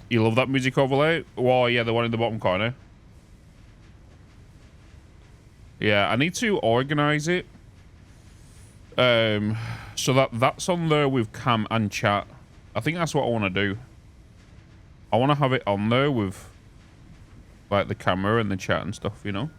You love that music overlay? Oh, yeah, the one in the bottom corner. Yeah, I need to organize it. So that's on there with cam and chat. I think that's what I want to do. I want to have it on there with like the camera and the chat and stuff, you know?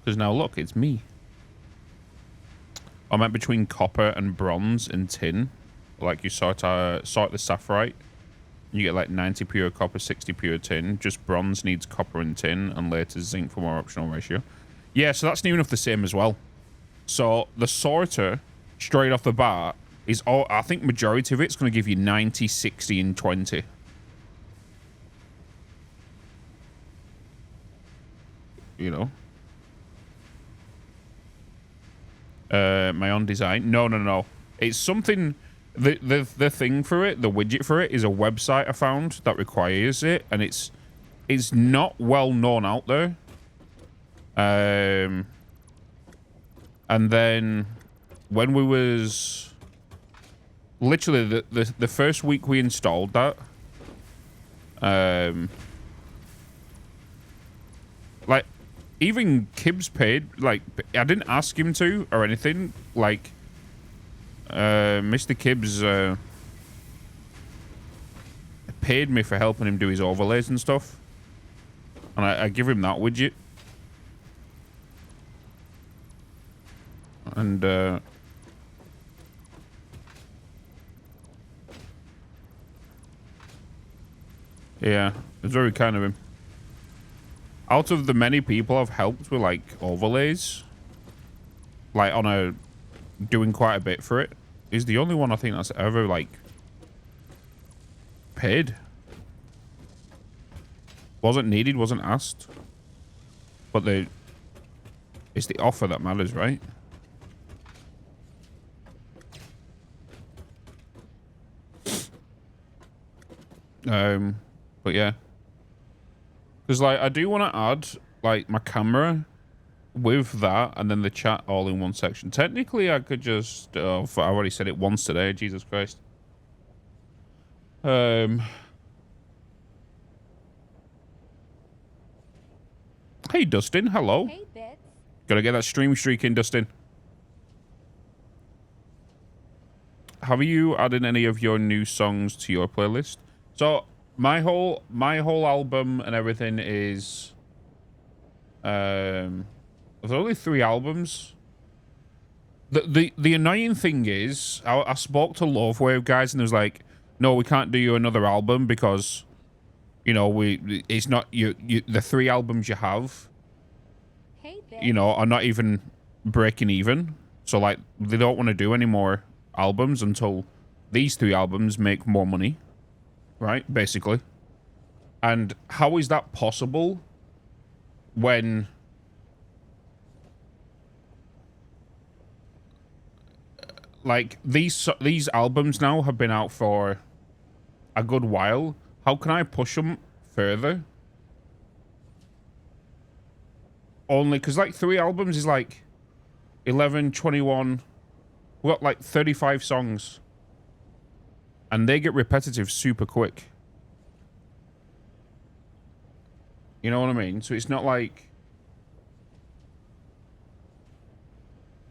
Because now look, it's me. I meant between copper and bronze and tin. Like you sort the sapphirite. You get like 90 pure copper, 60 pure tin. Just bronze needs copper and tin, and later zinc for more optional ratio. Yeah, so that's near enough the same as well. So the sorter, straight off the bat, is all, I think majority of it's going to give you 90, 60, and 20. You know? My own design? No. It's something... The thing for it, the widget for it, is a website I found that requires it, and it's not well known out there. And then when we was literally the first week we installed that, like even Kibbs paid, like I didn't ask him to or anything, like Mr. Kibbs paid me for helping him do his overlays and stuff, and I give him that widget. And yeah, it's very kind of him. Out of the many people I've helped with like overlays, like on a doing quite a bit for it, he's the only one I think that's ever like paid. Wasn't needed, wasn't asked, but it's the offer that matters, right? But yeah, because like I do want to add like my camera with that and then the chat all in one section. Technically I could just I've already said it once today, Jesus Christ. Hey Dustin, hello. Hey Bitz. Gotta get that stream streak in, Dustin. Have you added any of your new songs to your playlist? So my whole album and everything is there's only 3 albums. The annoying thing is I spoke to Lovewave guys and it was like, no, we can't do you another album because you know it's not you the 3 albums you have, Hey Bitz. you know, are not even breaking even. So like they don't want to do any more albums until these 3 albums make more money. Right, basically. And how is that possible when like these albums now have been out for a good while? How can I push them further? Only because like 3 albums is like 11, 21, we got like 35 songs. And they get repetitive super quick. You know what I mean? So it's not like...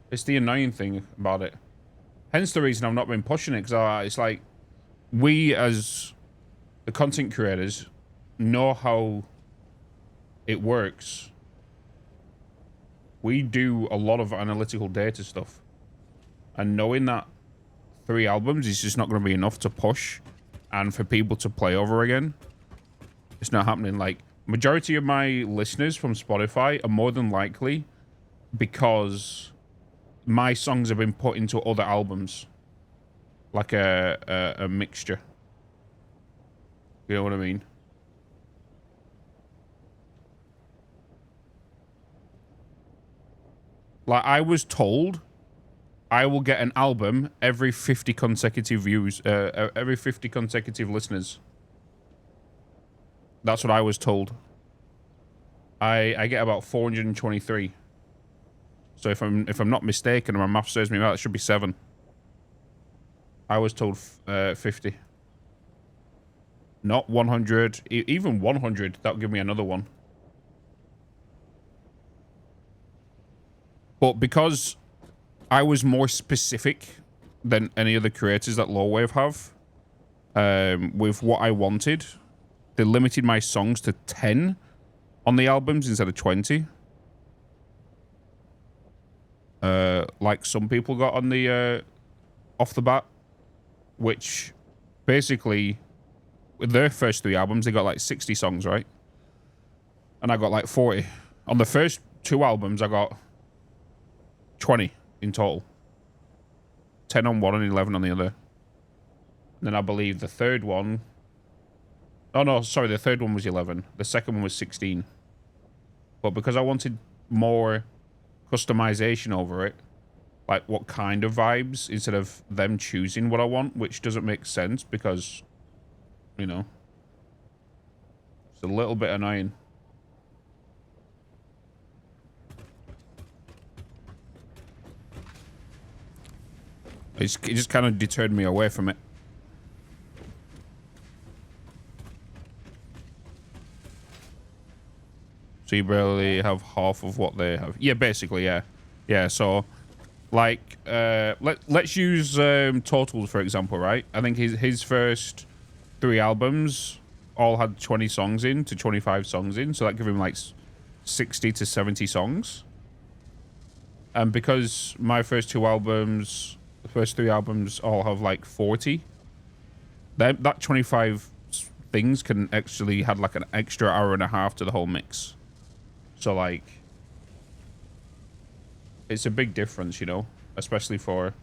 It's the annoying thing about it. Hence the reason I've not been pushing it. Because it's like... We as the content creators know how it works. We do a lot of analytical data stuff. And knowing that 3 albums is just not going to be enough to push and for people to play over again. It's not happening. Like, majority of my listeners from Spotify are more than likely because my songs have been put into other albums. Like a mixture. You know what I mean? Like, I was told I will get an album every 50 consecutive views, every 50 consecutive listeners. That's what I was told. I get about 423. So if I'm not mistaken, and my math serves me right, it should be 7. I was told 50. Not 100. Even 100, that'll give me another one. But because I was more specific than any other creators that Lowwave have, with what I wanted, they limited my songs to 10 on the albums instead of 20. Like some people got on the off the bat, which basically with their first 3 albums they got like 60 songs, right? And I got like 40. On the first 2 albums I got 20 in total. 10 on one and 11 on the other. And then I believe the third one... Oh no, sorry, the third one was 11. The second one was 16. But because I wanted more customization over it, like what kind of vibes, instead of them choosing what I want, which doesn't make sense because, you know, it's a little bit annoying. It just kind of deterred me away from it. So you barely have half of what they have. Yeah, basically, yeah. Yeah, so, like, let's use Totals, for example, right? I think his first 3 albums all had 20 songs in to 25 songs in. So that gave him, like, 60 to 70 songs. And because my first 2 albums... The first 3 albums all have like 40. That 25 things can actually had like an extra hour and a half to the whole mix. So like, it's a big difference, you know, especially for.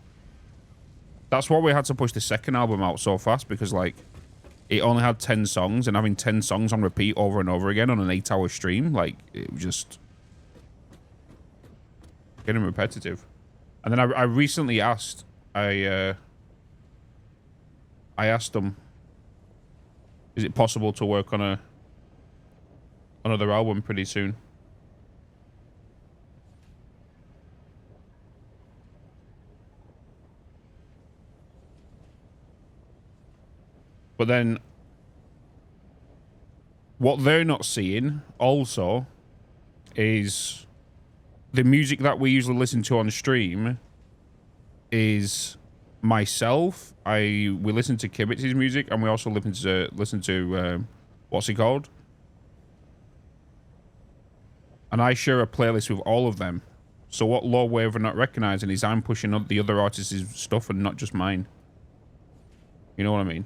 That's why we had to push the second album out so fast, because like, it only had 10 songs, and having 10 songs on repeat over and over again on an 8-hour stream, like it was just getting repetitive. And then I recently asked. I asked them, is it possible to work on another album pretty soon? But then what they're not seeing also is the music that we usually listen to on stream is myself. We listen to Kibitz's music, and we also listen to what's it called? And I share a playlist with all of them. So what Lowwave are not recognizing is I'm pushing up the other artists' stuff and not just mine. You know what I mean?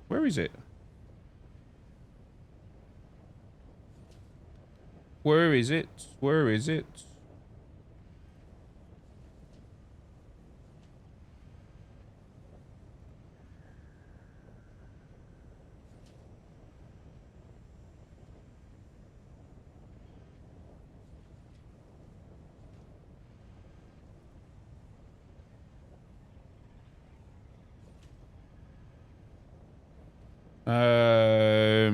Where is it? Where is it? Where is it?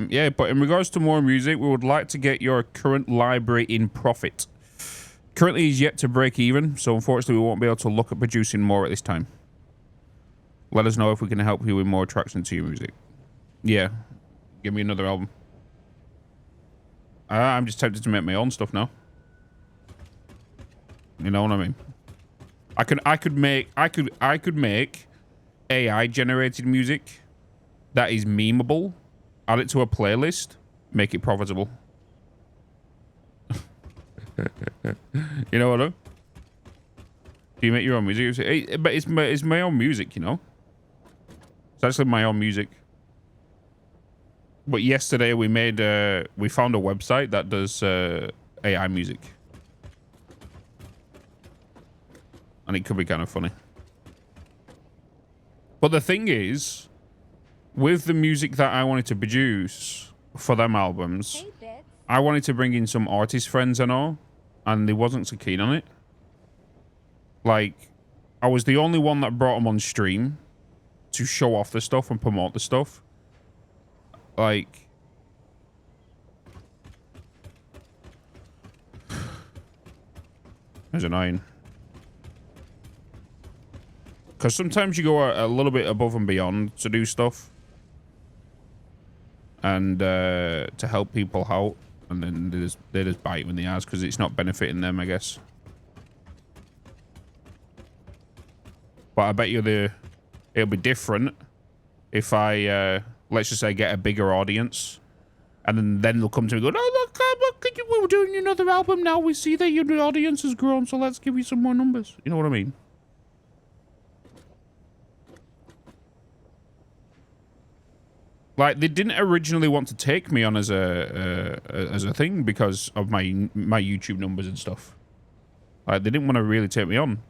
Yeah, but in regards to more music, we would like to get your current library in profit. Currently, is yet to break even, so unfortunately, we won't be able to look at producing more at this time. Let us know if we can help you with more traction to your music. Yeah, give me another album. I'm just tempted to make my own stuff now. You know what I mean? I could make AI generated music that is memeable, add it to a playlist, make it profitable. You know what I mean? Do you make your own music? But it's my own music, you know? It's actually my own music. But yesterday we found a website that does AI music. and it could be kind of funny. But the thing is, with the music that I wanted to produce for them albums, Hey, Bitz. I wanted to bring in some artist friends and all, and they wasn't so keen on it. Like, I was the only one that brought them on stream to show off the stuff and promote the stuff. Like, it's annoying. Because sometimes you go a little bit above and beyond to do stuff. And to help people out. And then they just bite you in the ass because it's not benefiting them, I guess. But I bet you it'll be different if I, let's just say, get a bigger audience. And then they'll come to me and go, oh, look, we're doing another album now. We see that your audience has grown, so let's give you some more numbers. You know what I mean? Like, they didn't originally want to take me on as a thing because of my YouTube numbers and stuff. Like, they didn't want to really take me on.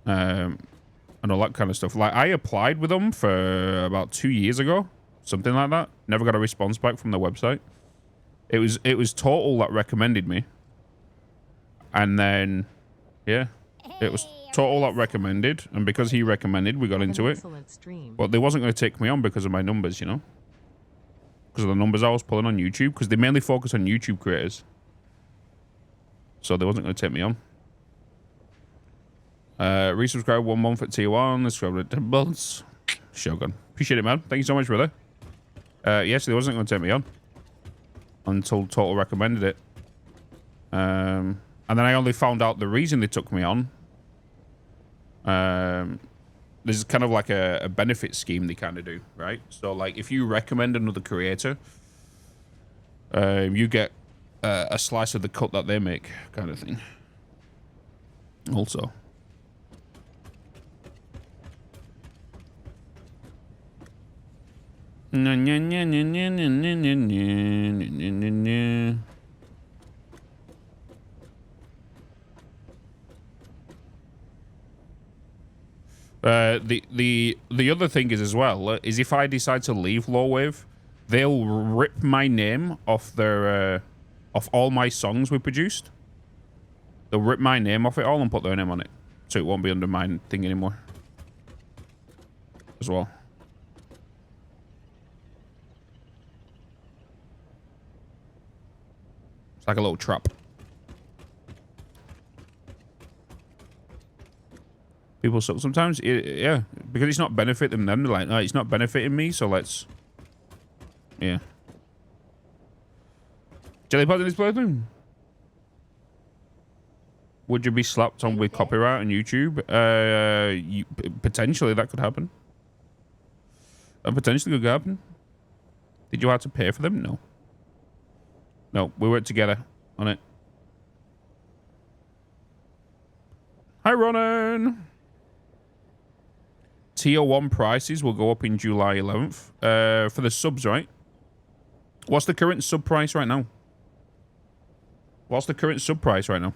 And all that kind of stuff. Like, I applied with them for about 2 years ago. Something like that. Never got a response back from the website. It was Total that recommended me. And then, yeah. It was Total that recommended. And because he recommended, we got into it. But they wasn't going to take me on because of my numbers, you know? Because of the numbers I was pulling on YouTube. Because they mainly focus on YouTube creators. So they wasn't going to take me on. Resubscribe 1 month at tier 1. Subscribe at 10 months. Shogun. Appreciate it, man. Thank you so much, brother. Yes, they wasn't going to take me on. Until Total recommended it. And then I only found out the reason they took me on. There's kind of like a benefit scheme they kind of do, right? So, like, if you recommend another creator, you get a slice of the cut that they make, kind of thing. Also. The other thing is as well is if I decide to leave Low Wave, they'll rip my name off their off all my songs we produced. They'll rip my name off it all and put their name on it, so it won't be under my thing anymore. As well. It's like a little trap. People suck sometimes. Yeah, because it's not benefiting them. They're like, no, it's not benefiting me, so let's... Yeah. Jellypod in this playthrough? Would you be slapped on with copyright on YouTube? Potentially, that could happen. That potentially could happen. Did you have to pay for them? No. No, we worked together on it. Hi, Ronan. Tier 1 prices will go up in July 11th. For the subs, right? What's the current sub price right now? What's the current sub price right now?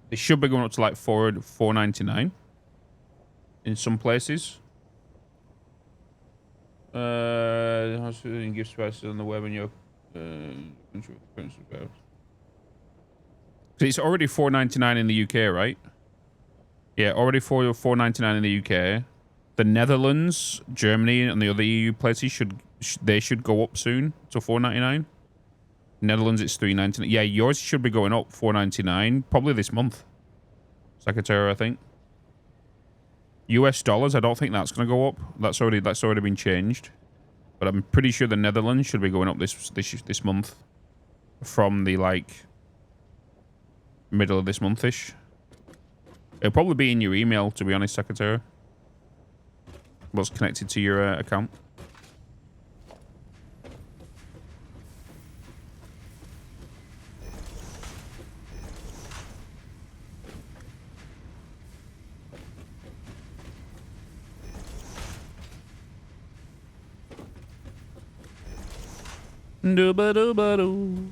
It should be going up to like $4.99 in some places. Gift prices on the web and your it's already $4.99 in the UK, right? Yeah, already $4.99 in the UK. The Netherlands, Germany, and the other EU places should go up soon to $4.99. Netherlands, it's $3.99. Yeah, yours should be going up $4.99 probably this month. Secretary, I think. US dollars, I don't think that's going to go up. That's already been changed. But I'm pretty sure the Netherlands should be going up this month. From the, like, middle of this month-ish. It'll probably be in your email, to be honest, Secretary. What's connected to your account. Dooba-dooba-doo.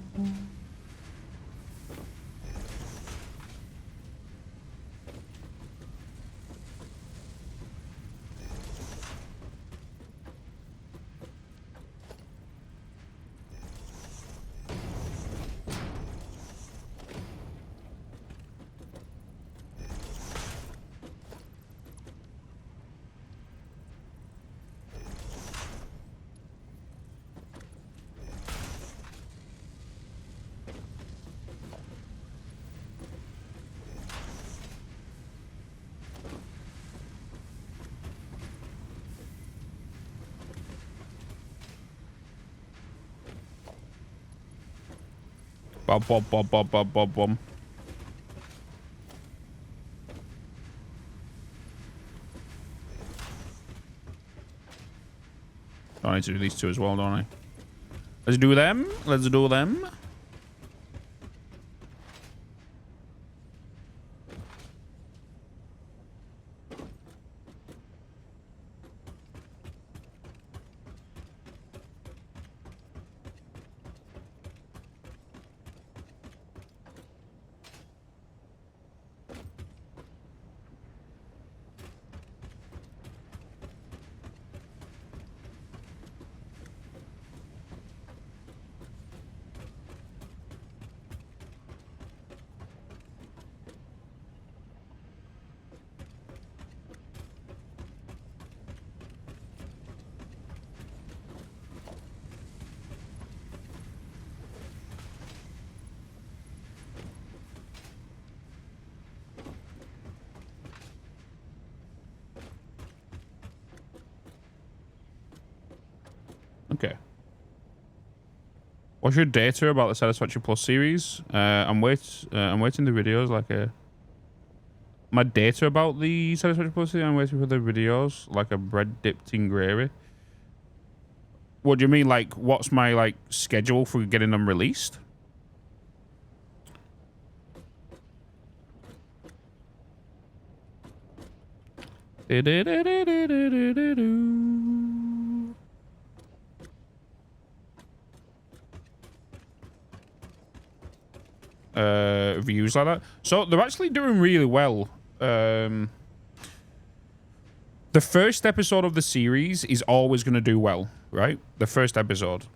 Bob, bob, bob, bob, bob, bob, bob. I need to do these two as well, don't I? Let's do them. Let's do them. Okay. What's your data about the Satisfactory Plus series? I'm waiting the videos my data about the Satisfactory Plus series. I'm waiting for the videos like a bread dipped in gravy. What do you mean? Like, what's my schedule for getting them released? Views like that. So they're actually doing really well. The first episode of the series is always going to do well, right? The first episode.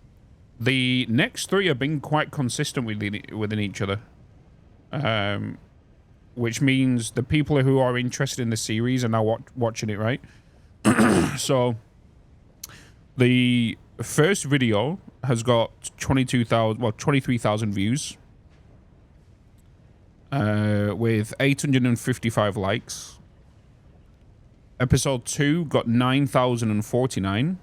The next three have been quite consistent within each other. Which means the people who are interested in the series are now watching it, right? So the first video has got 23,000 views. With 855 likes. Episode 2 got 9,049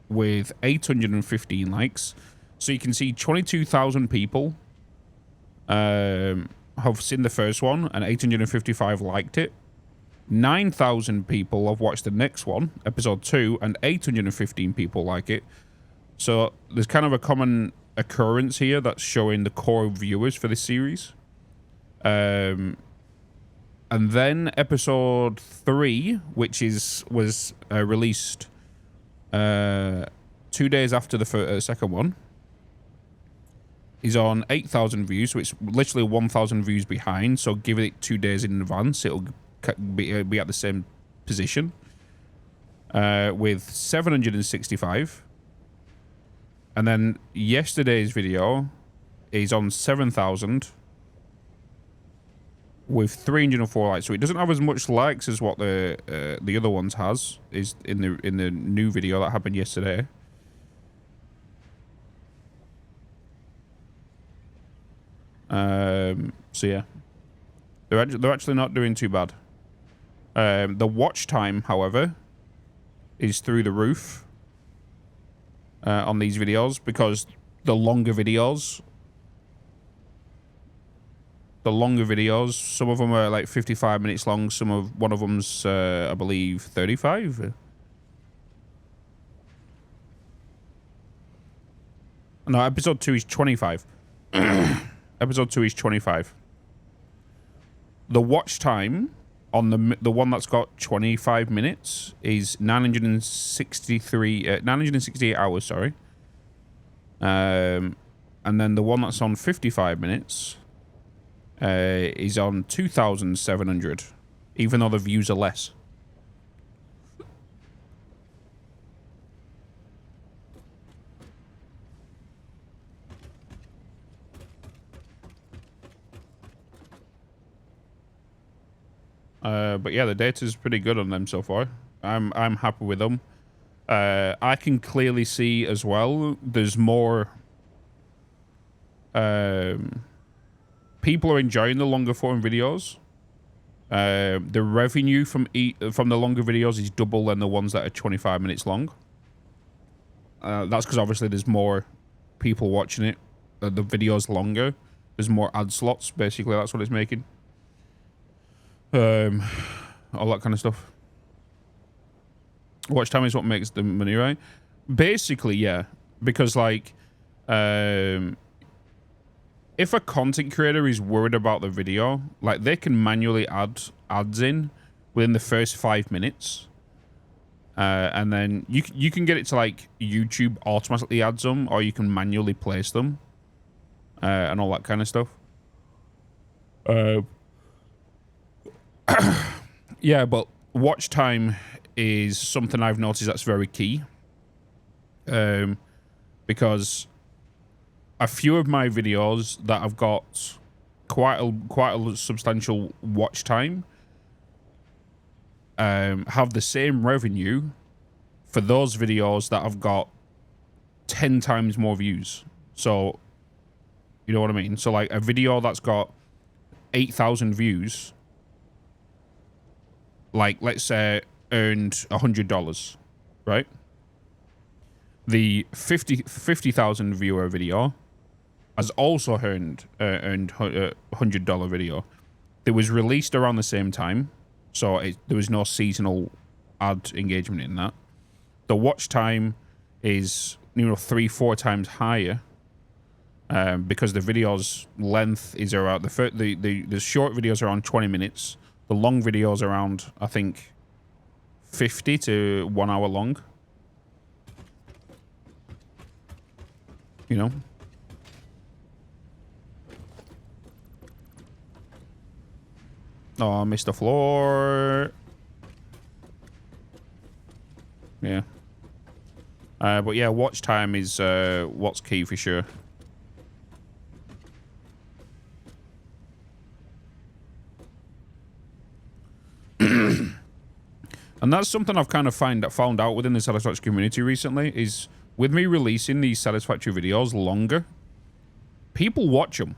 with 815 likes. So you can see 22,000 people have seen the first one and 855 liked it. 9,000 people have watched the next one, episode 2, and 815 people like it. So there's kind of a common occurrence here that's showing the core viewers for this series. And then episode 3, which was released 2 days after the second one, is on 8,000 views, so it's literally 1,000 views behind. So give it 2 days in advance, it'll be at the same position with 765. And then yesterday's video is on 7,000 with 304 likes. So it doesn't have as much likes as what the other ones has is in the new video that happened yesterday. So yeah, they're actually not doing too bad. The watch time, however, is through the roof on these videos, because the longer videos, some of them are like 55 minutes long. One of them's I believe 35. No, episode 2 is 25. Episode 2 is 25. The watch time on the one that's got 25 minutes is 968 hours, sorry. And then the one that's on 55 minutes is on 2,700, even though the views are less. But yeah, the data's pretty good on them so far. I'm happy with them. I can clearly see as well there's more people are enjoying the longer form videos. The revenue from the longer videos is double than the ones that are 25 minutes long. That's because obviously there's more people watching it. The video's longer. There's more ad slots. Basically, that's what it's making. All that kind of stuff. Watch time is what makes the money, right? Basically, yeah. Because, like, if a content creator is worried about the video, like, they can manually add ads in within the first 5 minutes. And then you can get it to, like, YouTube automatically adds them, or you can manually place them. And all that kind of stuff. Yeah, but watch time is something I've noticed that's very key. Because a few of my videos that have got quite a substantial watch time have the same revenue for those videos that have got 10 times more views. So, you know what I mean? So, like, a video that's got 8,000 views, like, let's say, earned $100, right? The 50,000 viewer video has also earned $100 video. It was released around the same time, so there was no seasonal ad engagement in that. The watch time is 3-4 times higher because the video's length is around the short videos are around 20 minutes. The long videos around, I think, 50 to 1 hour long. You know? Oh, I missed the floor. Yeah. But yeah, watch time is what's key for sure. And that's something I've kind of found out within the Satisfactory community recently, is with me releasing these Satisfactory videos longer, people watch them.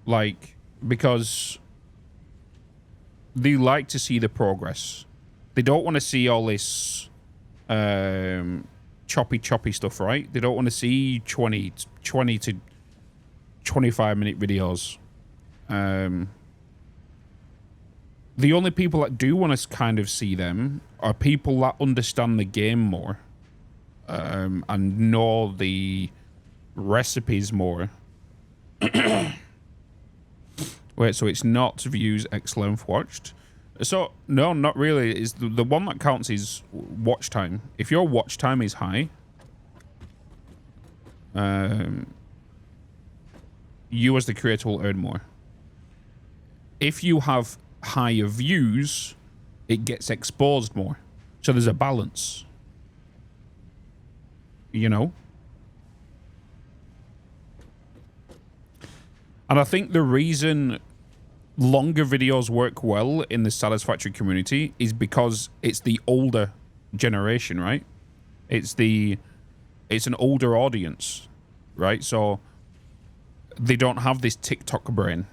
Like, because they like to see the progress. They don't want to see all this choppy stuff, right? They don't want to see 20 to 25 minute videos. The only people that do want to kind of see them are people that understand the game more and know the recipes more. Wait, so it's not views X length watched? So, no, not really. Is the one that counts is watch time. If your watch time is high, you as the creator will earn more. If you have higher views, it gets exposed more. So there's a balance. You know? And I think the reason longer videos work well in the Satisfactory community is because it's the older generation, right? It's an older audience, right? So they don't have this TikTok brain.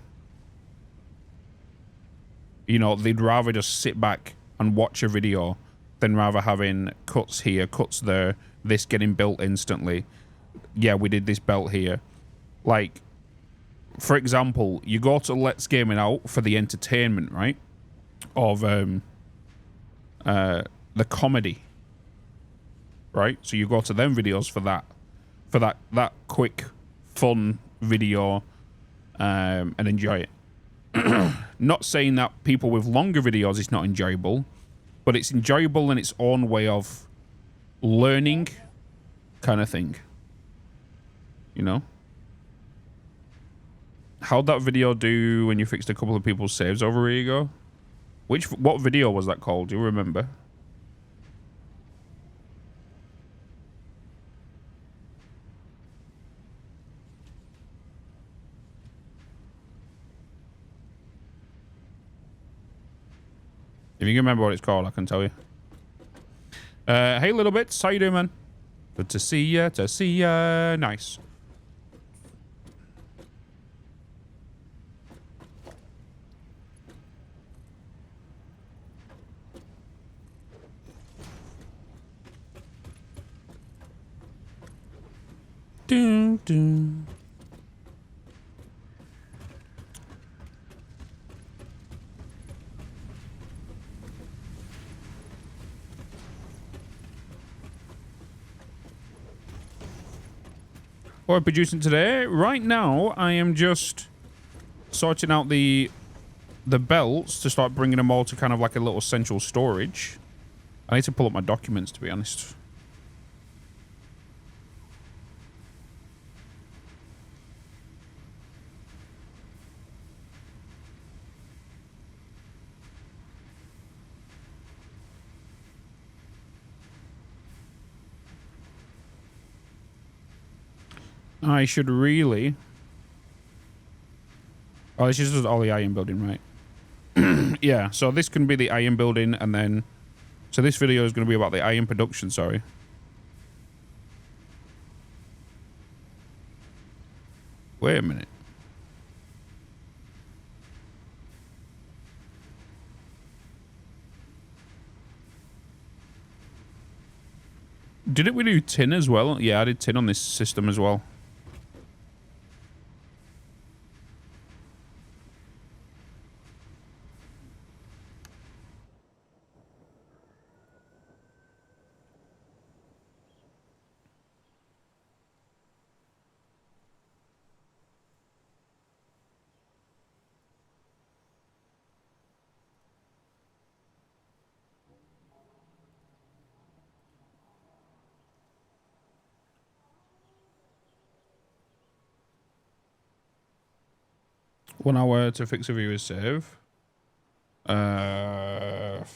You know, they'd rather just sit back and watch a video than rather having cuts here, cuts there, this getting built instantly. Yeah, we did this belt here. Like, for example, you go to Let's Gaming Out for the entertainment, right? Of the comedy. Right? So you go to them videos for that. For that quick, fun video and enjoy it. Not saying that people with longer videos is not enjoyable, but it's enjoyable in its own way of learning kind of thing. you know? How'd that video do when you fixed a couple of people's saves over a year ago? What video was that called? Do you remember? If you can remember what it's called, I can tell you. Hey, little bits. How you doing, man? Good to see ya. Nice. Doom, doom. What I'm producing today? Right now, I am just sorting out the belts to start bringing them all to kind of like a little central storage. I need to pull up my documents, to be honest. I should really... Oh, this is just all the iron building, right? Yeah, so this can be the iron building, and then... So this video is going to be about the iron production, sorry. Wait a minute. Didn't we do tin as well? Yeah, I did tin on this system as well. One hour to fix a viewer's save.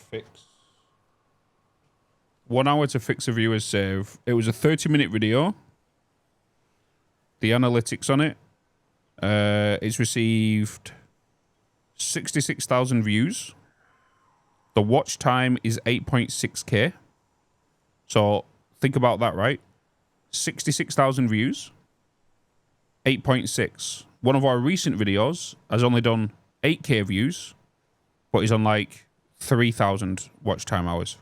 Fix. 1 hour to fix a viewer's save. It was a 30-minute video. The analytics on it. It's received 66,000 views. The watch time is 8.6K. So think about that, right? 66,000 views. 8.6. One of our recent videos has only done 8K views, but is on like 3,000 watch time hours,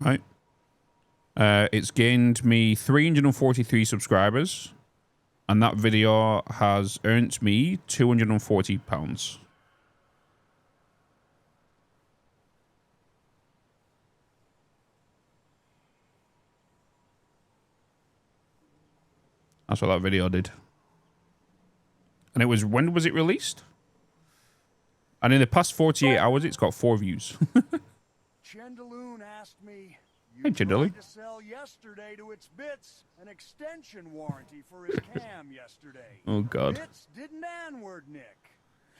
right? It's gained me 343 subscribers, and that video has earned me £240. That's what that video did. And it was, when was it released? And in the past 48 hours, it's got 4 views. Chandaloon asked me, Hey, Chandaloon. tried to sell yesterday to its Bitz an extension warranty for his cam yesterday. Oh, God. Bitz didn't N-word Nick.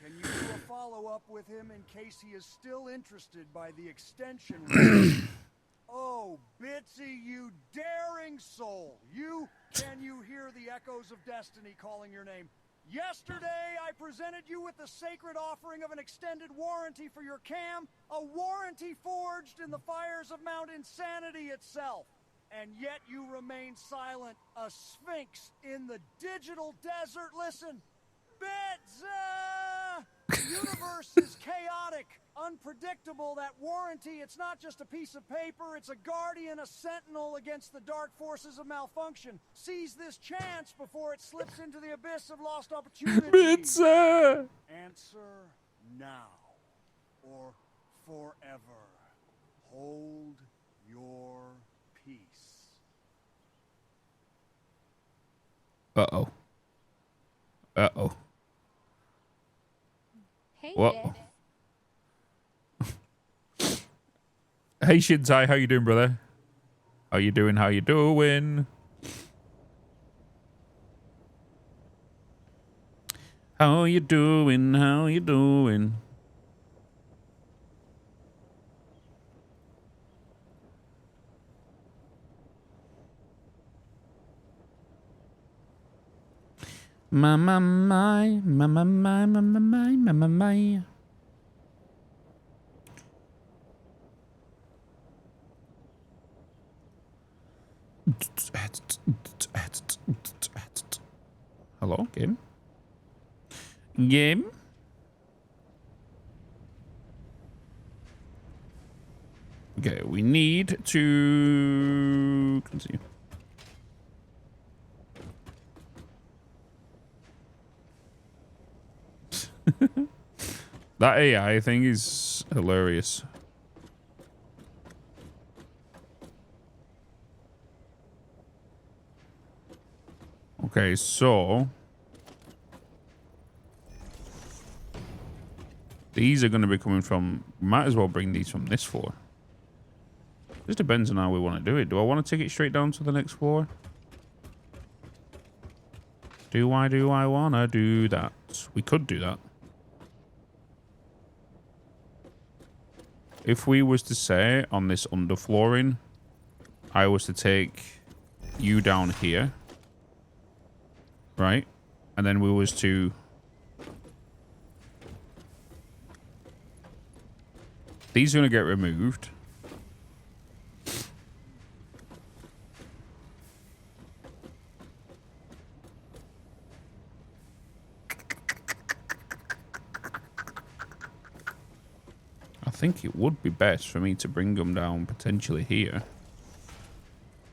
Can you do a follow-up with him in case he is still interested by the extension warranty? Oh, Bitsy, you daring soul. Can you hear the echoes of destiny calling your name? Yesterday, I presented you with the sacred offering of an extended warranty for your cam, a warranty forged in the fires of Mount Insanity itself. And yet you remain silent, a sphinx in the digital desert. Listen, Bitz, the universe is chaotic, unpredictable. That warranty, it's not just a piece of paper, it's a guardian, a sentinel against the dark forces of malfunction. Seize this chance before it slips into the abyss of lost opportunity. Bitz! Answer now or forever. Hold your peace. Uh-oh. Uh-oh. Hey, What? Bitz. Hey, Shintai, how you doing, brother? How you doing? How you doing? How you doing? How you doing? My, my, my, my, my, my, my, my, my, my, my. Hello, game? Game? Okay, we need to continue. That AI thing is hilarious. Okay, so these are going to be coming from. Might as well bring these from this floor. Just depends on how we want to do it. Do I want to take it straight down to the next floor? Do I want to do that? We could do that. If we was to say on this underflooring, I was to take you down here, right? And then we was to these are going to get removed. I think it would be best for me to bring them down potentially here,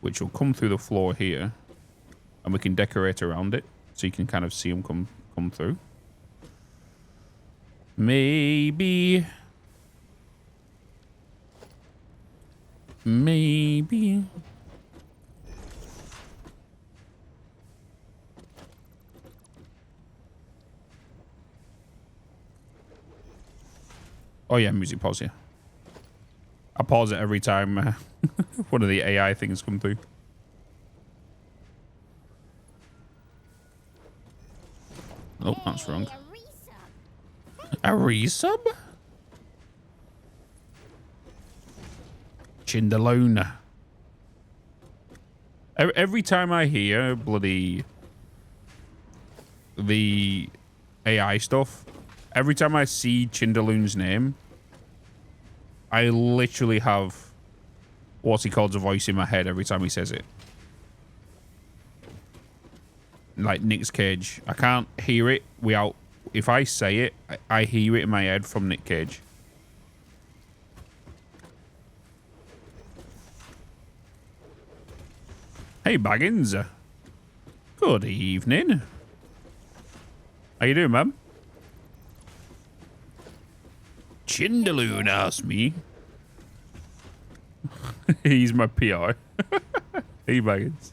which will come through the floor here, and we can decorate around it so you can kind of see them come through. Maybe. Oh yeah, music pause here. I pause it every time one of the AI things come through. Oh, that's wrong. A resub? Chindalona. Every time I hear bloody the AI stuff, every time I see Chindaloon's name, I literally have what's he called a voice in my head every time he says it. Like Nick Cage. I can't hear it without, if I say it, I hear it in my head from Nick Cage. Hey Baggins. Good evening. How you doing, man? Chindaloon asked me. He's my PR. Hey Baggins.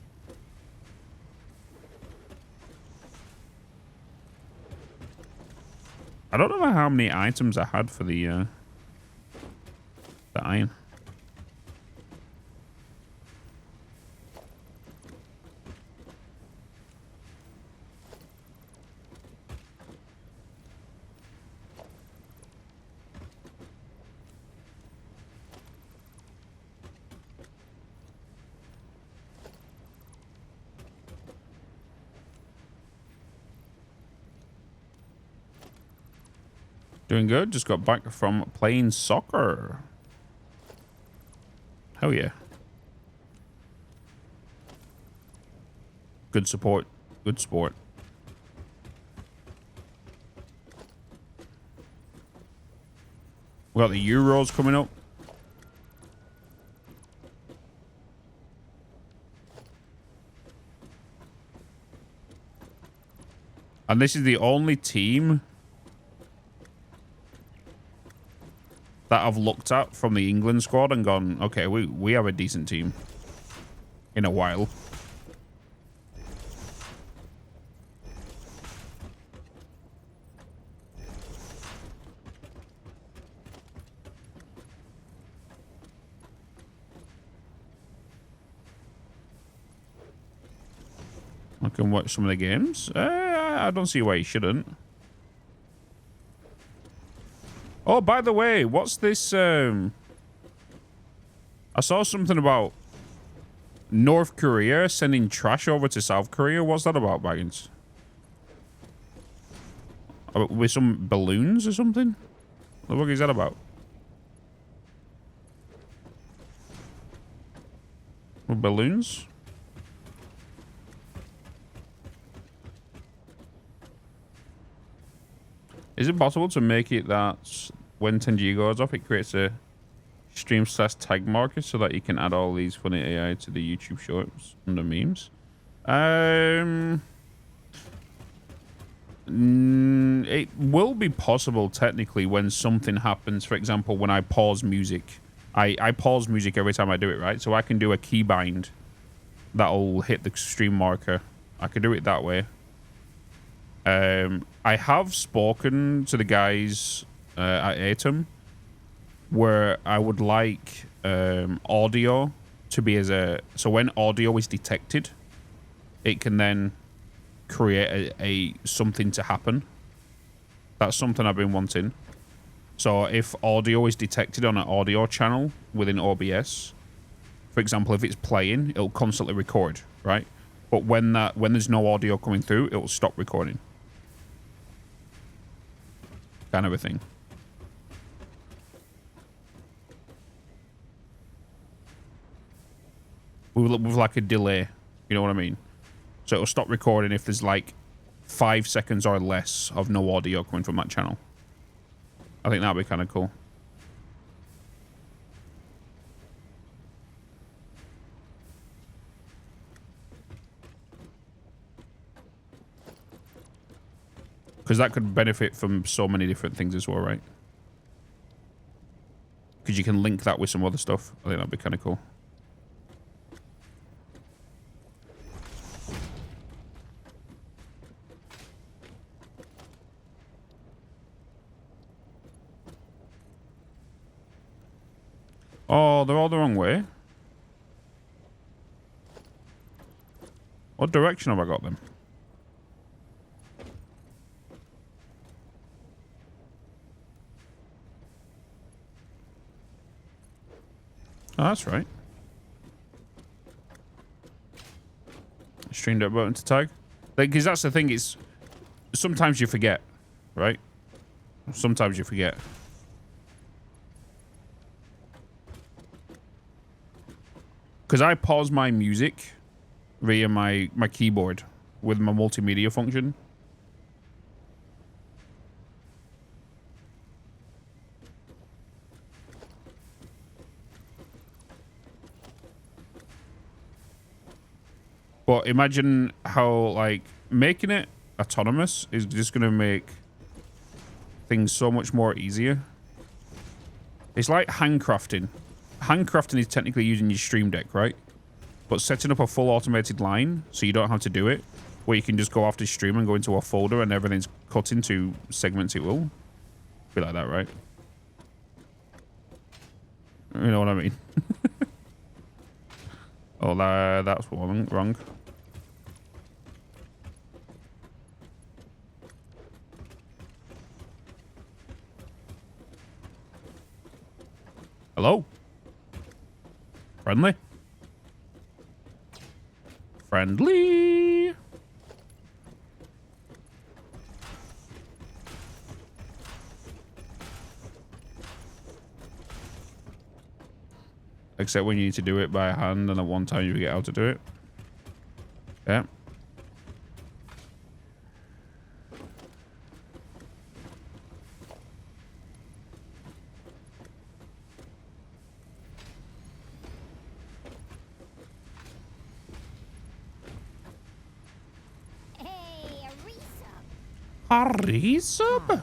I don't know how many items I had for the iron. Doing good. Just got back from playing soccer. Hell yeah. Good support. Good sport. We got the Euros coming up. And this is the only team that I've looked at from the England squad and gone, okay, we have a decent team in a while. I can watch some of the games. I don't see why you shouldn't. Oh, by the way, what's this? I saw something about North Korea sending trash over to South Korea. What's that about, Baggins? With some balloons or something? What the fuck is that about? With balloons? Is it possible to make it that when 10G goes off, it creates a stream/tag marker so that you can add all these funny AI to the YouTube shorts under memes? It will be possible technically when something happens. For example, when I pause music, I pause music every time I do it, right? So I can do a keybind that'll hit the stream marker. I could do it that way. I have spoken to the guys at Atom where I would like audio to be as a... So when audio is detected, it can then create a something to happen. That's something I've been wanting. So if audio is detected on an audio channel within OBS, for example, if it's playing, it'll constantly record, right? But when there's no audio coming through, it'll stop recording. Kind of a thing. With like a delay, you know what I mean? So it'll stop recording if there's like 5 seconds or less of no audio coming from that channel. I think that'd be kind of cool. Because that could benefit from so many different things as well, right? Because you can link that with some other stuff. I think that'd be kind of cool. Oh, they're all the wrong way. What direction have I got them? Oh, that's right. Stream deck button to tag. Because that's the thing, it's... Sometimes you forget, right? Sometimes you forget. Because I pause my music via my keyboard with my multimedia function. But imagine how, like, making it autonomous is just going to make things so much more easier. It's like handcrafting. Handcrafting is technically using your stream deck, right? But setting up a full automated line so you don't have to do it, where you can just go after stream and go into a folder and everything's cut into segments, it will be like that, right? You know what I mean? Oh, that's wrong. Hello? Friendly? Friendly? Except when you need to do it by hand and at one time you forget how to do it. Yeah. Harry-sub.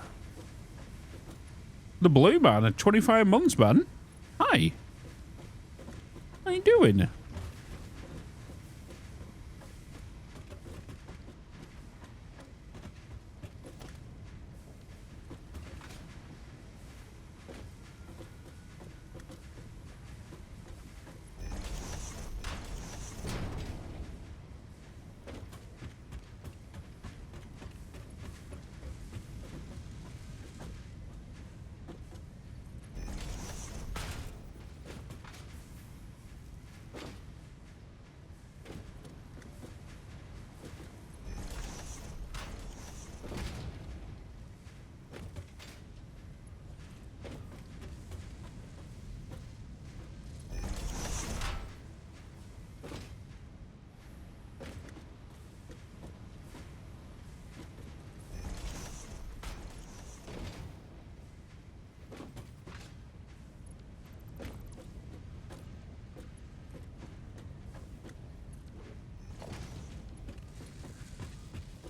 The blue man at 25 months, man. Hi. How you doing?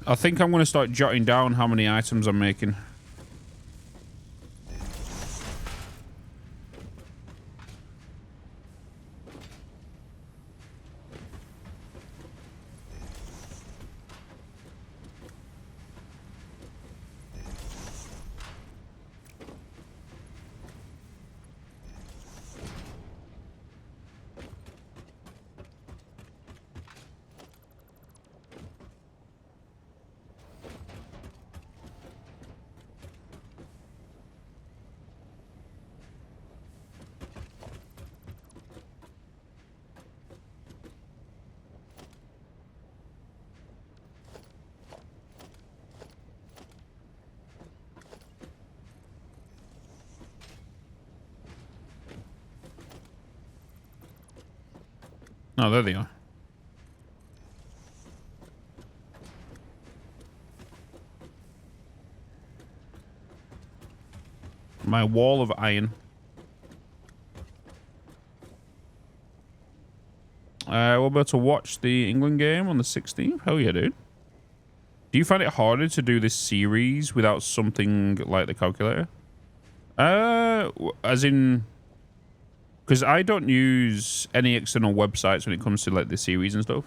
I think I'm going to start jotting down how many items I'm making. Oh, there they are. My wall of iron. We're about to watch the England game on the 16th. Hell yeah, dude. Do you find it harder to do this series without something like the calculator? As in... Because I don't use any external websites when it comes to like the series and stuff.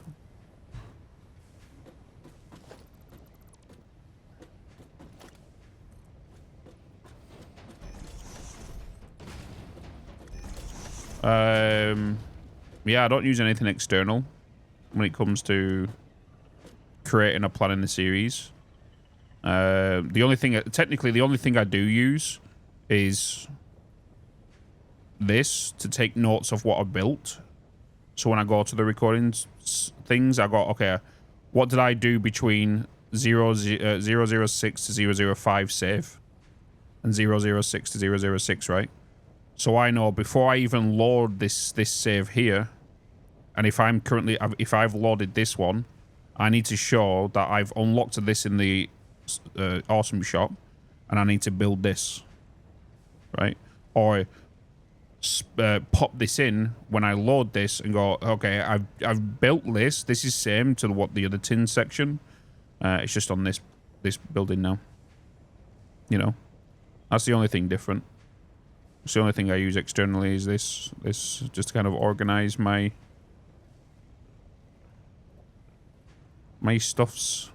Yeah, I don't use anything external when it comes to creating a plan in the series. The only thing, technically, the only thing I do use is this to take notes of what I built. So when I go to the recording things, I go, okay, what did I do between 006 to 005 save and 006 to 006, right? So I know before I even load this save here, and if I've loaded this one, I need to show that I've unlocked this in the awesome shop, and I need to build this, right? Or pop this in when I load this and go, okay, I've built this. This is same to what the other tin section. It's just on this building now. You know, that's the only thing different. It's the only thing I use externally is this just to kind of organize my stuffs.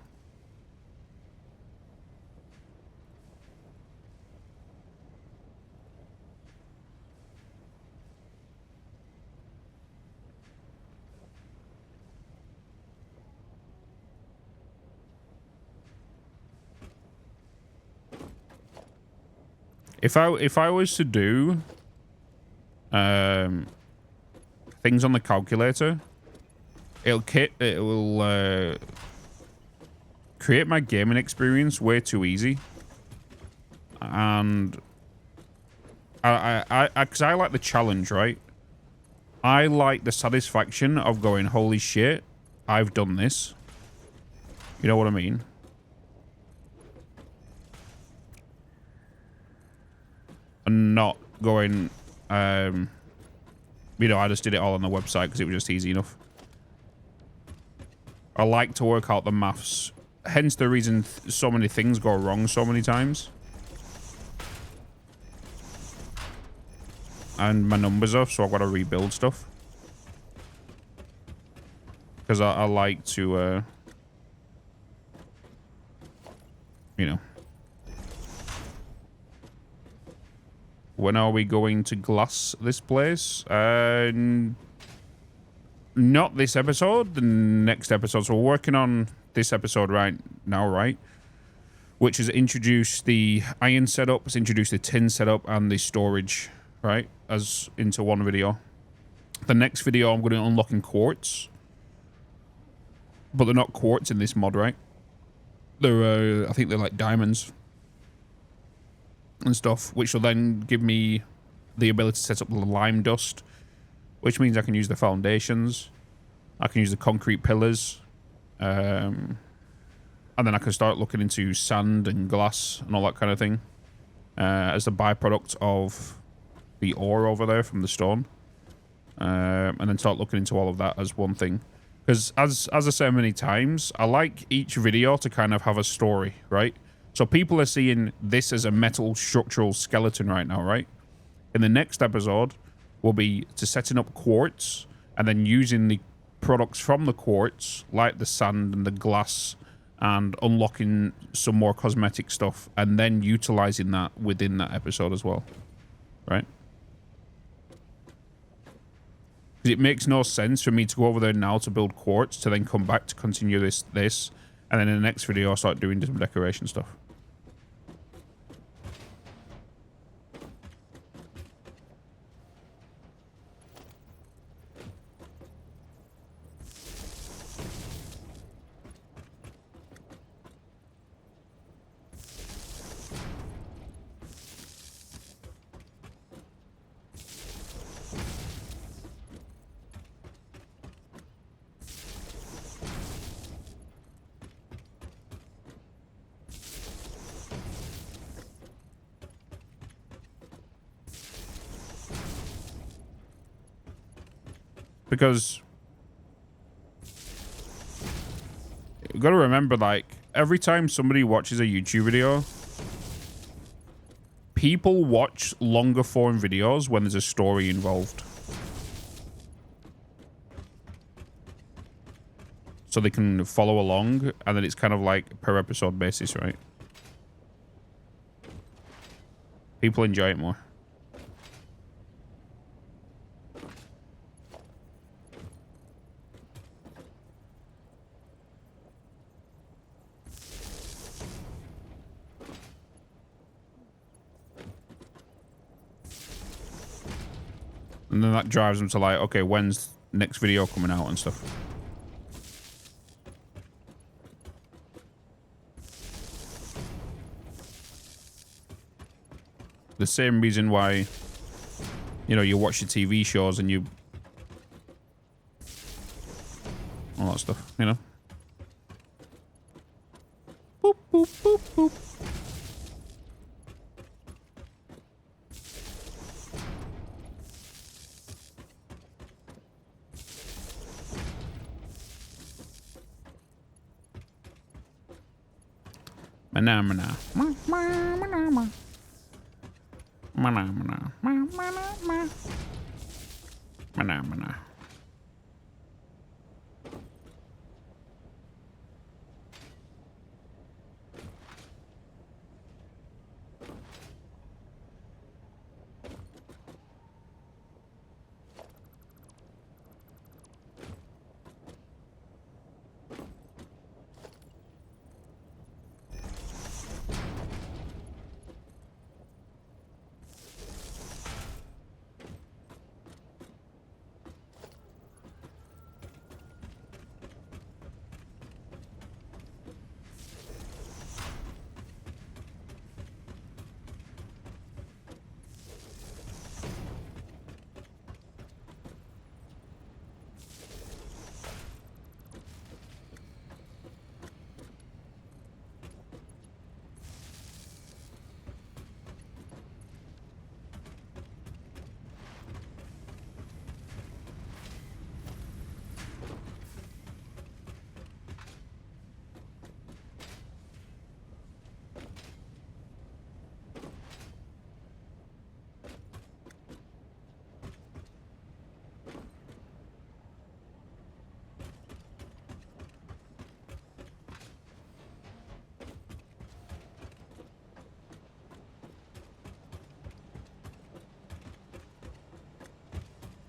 If I was to do things on the calculator, it will create my gaming experience way too easy, and because I like the challenge, right? I like the satisfaction of going, holy shit, I've done this. You know what I mean? And not going, you know, I just did it all on the website because it was just easy enough. I like to work out the maths. Hence the reason so many things go wrong so many times. And my numbers off, so I've got to rebuild stuff. Because I like to, you know. When are we going to glass this place? Not this episode, the next episode. So we're working on this episode right now, right? Which has introduced the iron setup, it's introduced the tin setup, and the storage, right? As into one video. The next video, I'm going to unlocking quartz. But they're not quartz in this mod, right? They're, I think they're like diamonds. And stuff, which will then give me the ability to set up the lime dust, which means I can use the foundations, I can use the concrete pillars, and then I can start looking into sand and glass and all that kind of thing as the byproduct of the ore over there from the stone, and then start looking into all of that as one thing. Because as I say many times, I like each video to kind of have a story, right? So people are seeing this as a metal structural skeleton right now, right? In the next episode, will be to setting up quartz and then using the products from the quartz, like the sand and the glass, and unlocking some more cosmetic stuff, and then utilizing that within that episode as well, right? It makes no sense for me to go over there now to build quartz to then come back to continue this, and then in the next video I'll start doing some decoration stuff. Because you got to remember, like, every time somebody watches a YouTube video, people watch longer form videos when there's a story involved. So they can follow along, and then it's kind of like per episode basis, right? People enjoy it more. And then that drives them to like, okay, when's next video coming out and stuff. The same reason why, you know, you watch your TV shows and you... all that stuff, you know? Boop, boop, boop, boop. Mana mana. Mana. Mana mana. Mana mana.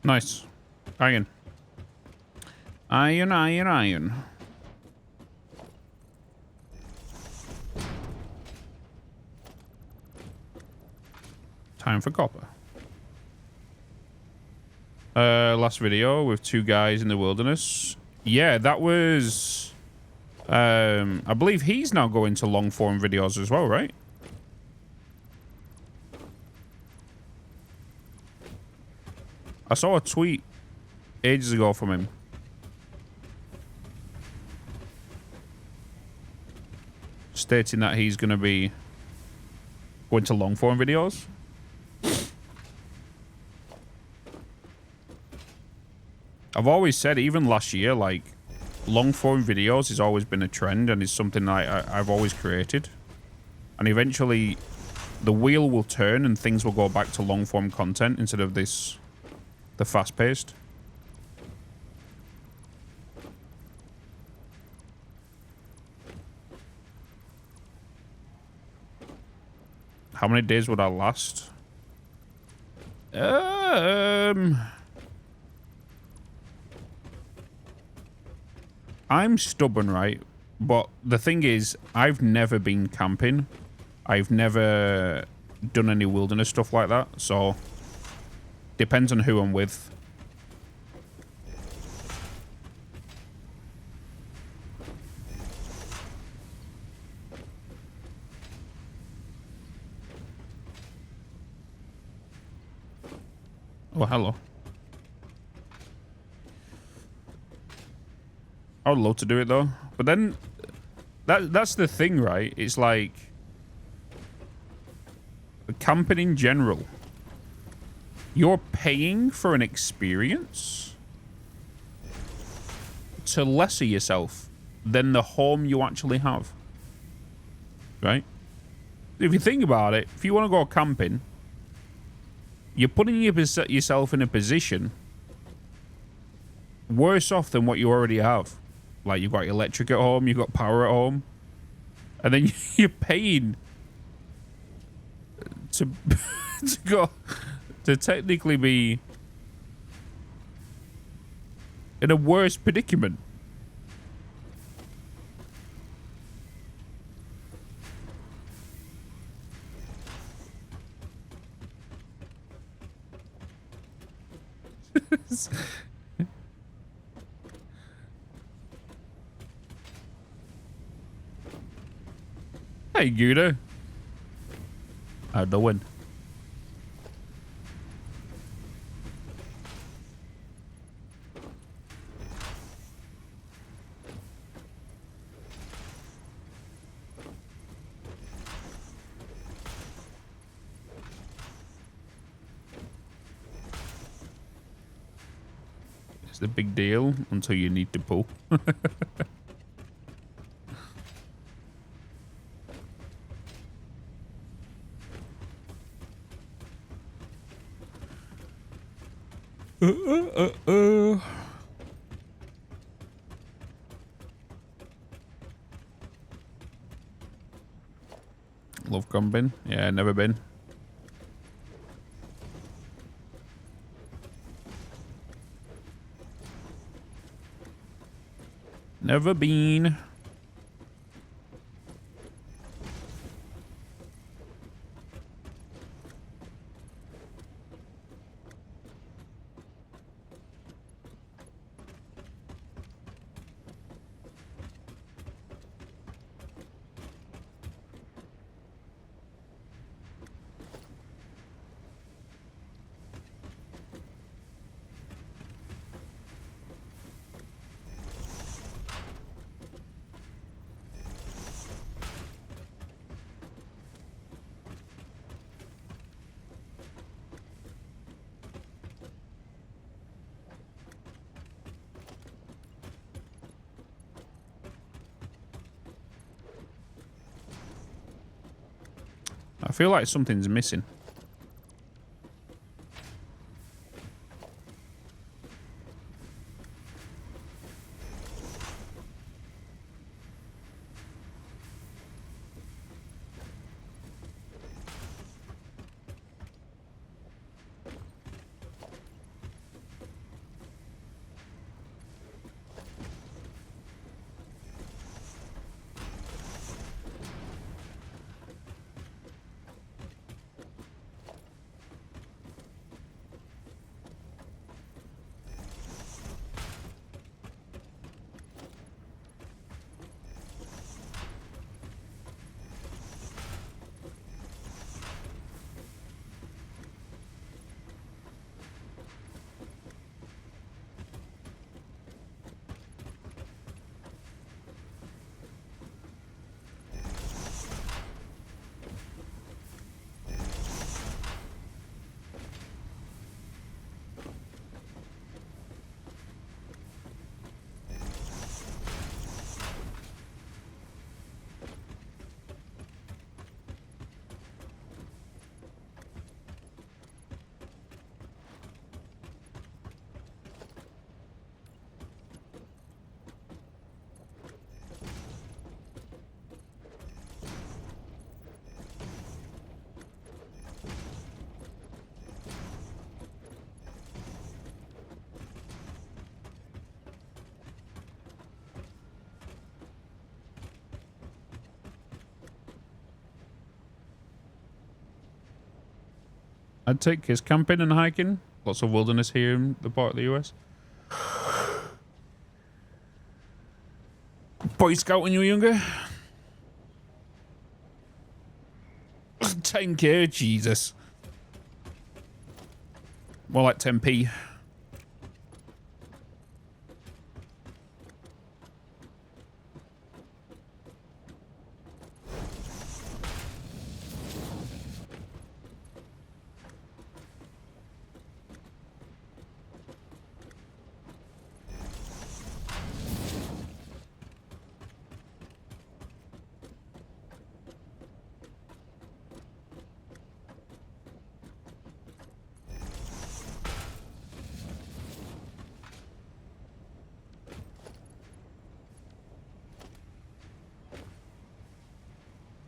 Nice. Iron. Iron, iron, iron. Time for copper. Last video with two guys in the wilderness. Yeah, that was... I believe he's now going to long form videos as well, right? I saw a tweet ages ago from him. Stating that he's going to be going to long form videos. I've always said, even last year, like, long form videos has always been a trend and is something I've always created. And eventually the wheel will turn and things will go back to long form content instead of this, the fast paced. How many days would I last? I'm stubborn, right? But the thing is, I've never been camping. I've never done any wilderness stuff like that. So, depends on who I'm with. Oh, hello. I would love to do it though, but then that's the thing, right? It's like camping in general. You're paying for an experience to lesser yourself than the home you actually have, right? If you think about it, if you want to go camping, you're putting yourself in a position worse off than what you already have. Like, you've got electric at home, you've got power at home, and then you're paying to go to technically be in a worse predicament. Hey, Gouda. How doing? It's the big deal until you need to pull. Love camping. Yeah, never been. Never been. I feel like something's missing. I'd take kids camping and hiking. Lots of wilderness here in the part of the US. Boy Scout when you were younger. 10k, Jesus. More like 10p.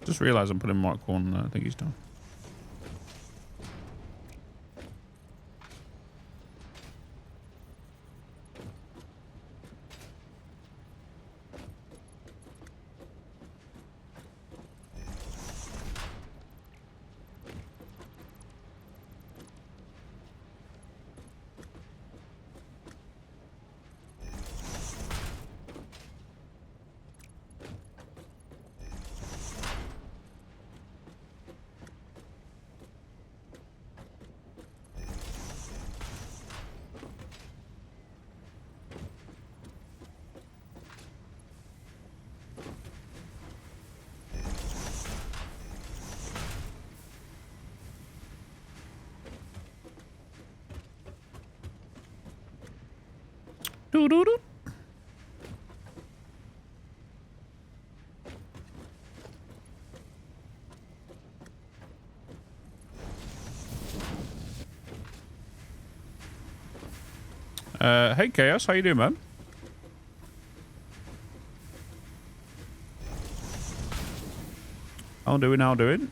Just realised I'm putting Mark 1. I think he's done. Doo-doo-doo. Hey Chaos, how you doing, man? How doing?